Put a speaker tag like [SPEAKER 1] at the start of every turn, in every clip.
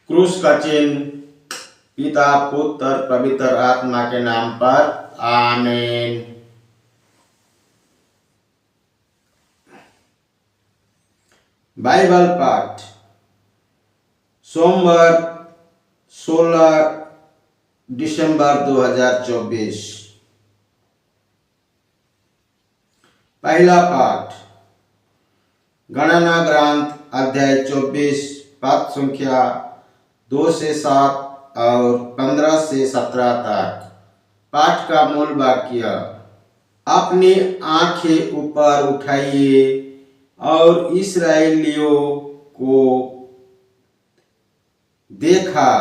[SPEAKER 1] क्रूस का चिन्ह। पिता पुत्र और पवित्र आत्मा के नाम पर आमीन। बाइबल पाठ सोमवार 16 दिसंबर 2024। पहला पाठ गणना ग्रंथ अध्याय 24 पद संख्या 2 से 7 और 15 से 17 तक। पाठ का मूल वाक्य, अपनी आंखें ऊपर उठाइए और इस्राएलियों को देखा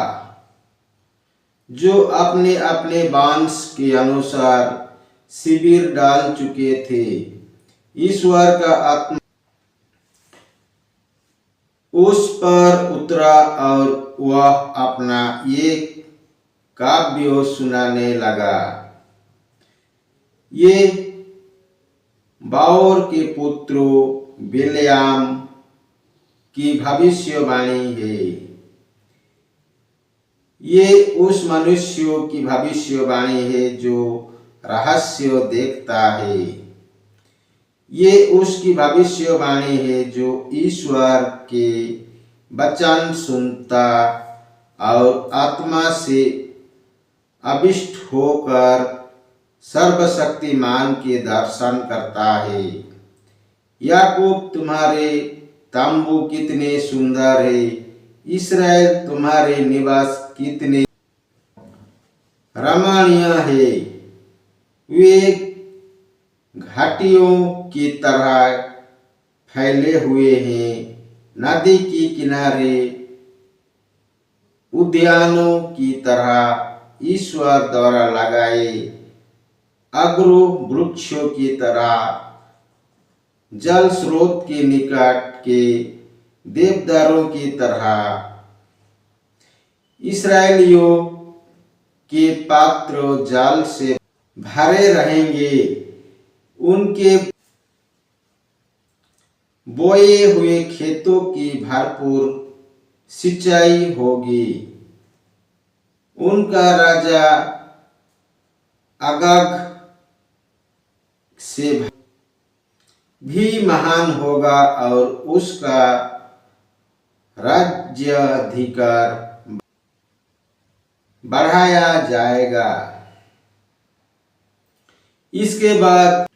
[SPEAKER 1] जो अपने अपने वंश के अनुसार शिविर डाल चुके थे। ईश्वर का आत्मा उस पर उतरा और वह अपना एक काव्य सुनाने लगा। ये बाओर के पुत्रों बिलेआम की भविष्यवाणी है। ये उस मनुष्यों की भविष्यवाणी है जो रहस्य देखता है। ये उसकी भविष्यवाणी है जो ईश्वर के वचन सुनता और आत्मा से अभिष्ट होकर सर्वशक्तिमान के दर्शन करता है। याकूब तुम्हारे तंबू कितने सुंदर है, इस्राएल तुम्हारे निवास कितने रमणीय है। वे घाटियों की तरह फैले हुए हैं, नदी के किनारे उद्यानों की तरह ईश्वर द्वारा लगाए अग्रो वृक्षों की तरह जल स्रोत के निकट के देवदारों की तरह। इस्राएलियों के पात्र जल से भरे रहेंगे, उनके बोए हुए खेतों की भरपूर सिंचाई होगी। उनका राजा अगग से भी महान होगा और उसका राज्याधिकार बढ़ाया जाएगा। इसके बाद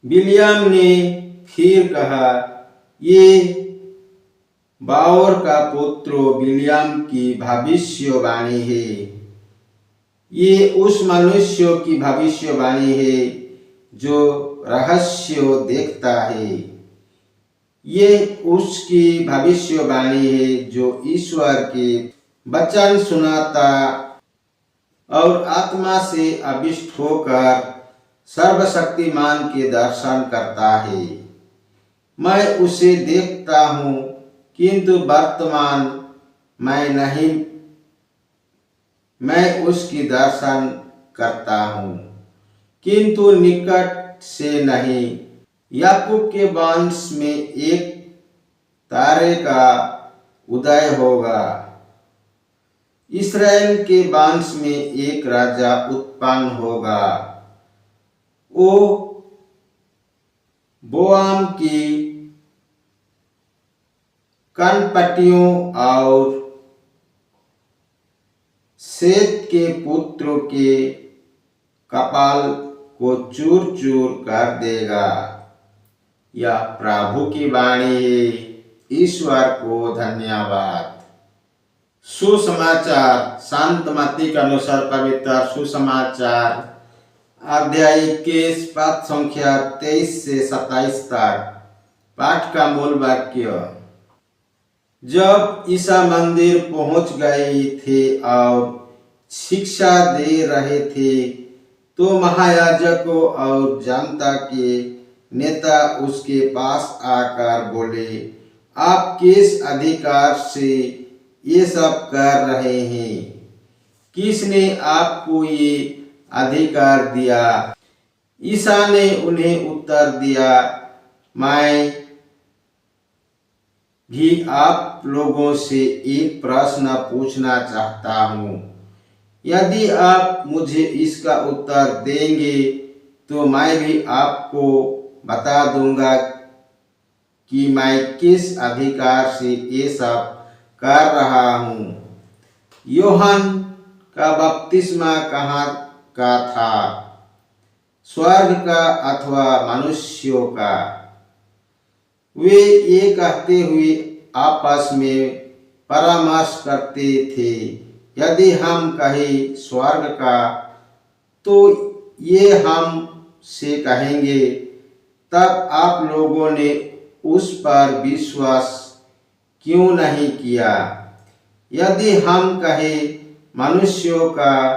[SPEAKER 1] बिलियाम ने फिर कहा, ये बाओर का पुत्र बिलियाम की भविष्यवाणी है। ये उस मनुष्य की भविष्यवाणी है जो रहस्य देखता है। ये उसकी भविष्यवाणी है जो ईश्वर के वचन सुनाता और आत्मा से अभिष्ट होकर सर्वशक्तिमान के दर्शन करता है। मैं उसे देखता हूँ, किंतु वर्तमान मैं नहीं, मैं उसकी दर्शन करता हूँ, किंतु निकट से नहीं। याकूब के वंश में एक तारे का उदय होगा, इस्राएल के वंश में एक राजा उत्पन्न होगा। वो बोआम की कनपटियों और सेत के पुत्रों के कपाल को चूर चूर कर देगा। यह प्रभु की वाणी है। ईश्वर को धन्यवाद। सुसमाचार संत मत्ती के अनुसार पवित्र सुसमाचार अध्याय 21 पद संख्या 23 से 27 तक। पाठ का मूल वाक्य, जब ईसा मंदिर पहुंच गए थे और शिक्षा दे रहे थे तो महायाजकों और जनता के नेता उसके पास आकर बोले, आप किस अधिकार से ये सब कर रहे हैं? किसने आपको ये अधिकार दिया? ईसा ने उन्हें उत्तर दिया, मैं भी आप लोगों से एक प्रश्न पूछना चाहता हूँ। यदि आप मुझे इसका उत्तर देंगे तो मैं भी आपको बता दूंगा कि मैं किस अधिकार से ये सब कर रहा हूँ। यूहन्ना का बपतिस्मा कहाँ का था, स्वर्ग का अथवा मनुष्यों का? वे ये कहते हुए आपस में परामर्श करते थे। यदि हम कहें स्वर्ग का तो ये हम से कहेंगे, तब आप लोगों ने उस पर विश्वास क्यों नहीं किया? यदि हम कहें मनुष्यों का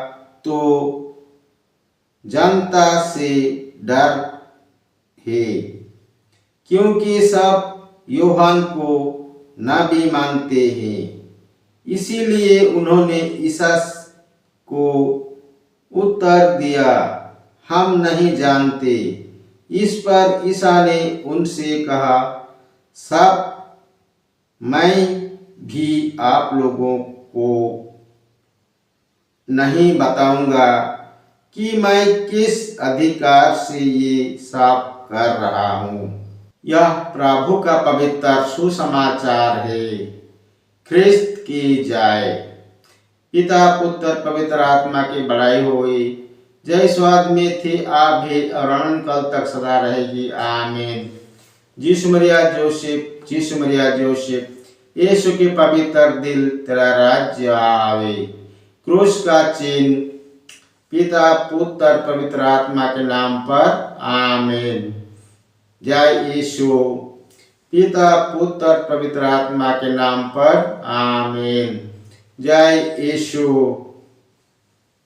[SPEAKER 1] तो जनता से डर है, क्योंकि सब यूहन्ना को नबी मानते हैं। इसीलिए उन्होंने ईसा को उत्तर दिया, हम नहीं जानते। इस पर ईसा ने उनसे कहा, सब मैं भी आप लोगों को नहीं बताऊंगा कि मैं किस अधिकार से ये सब कर रहा हूँ। यह प्रभु का पवित्र सुसमाचार है। ख्रिस्त की जाए। पिता पुत्र पवित्र आत्मा की बड़ाई होई, जय स्वाद में थे आप भी और अनंत काल तक सदा रहेगी। आमीन। यीशु मरिया जोसेफ, यीशु मरिया जोसेफ, यीशु के पवित्र दिल तेरा राज्य आवे। क्रूस का चिन्ह पिता पुत्र पवित्र आत्मा के नाम पर। आमीन। जय यीशु। पिता पुत्र पवित्र आत्मा के नाम पर। आमीन। जय यीशु।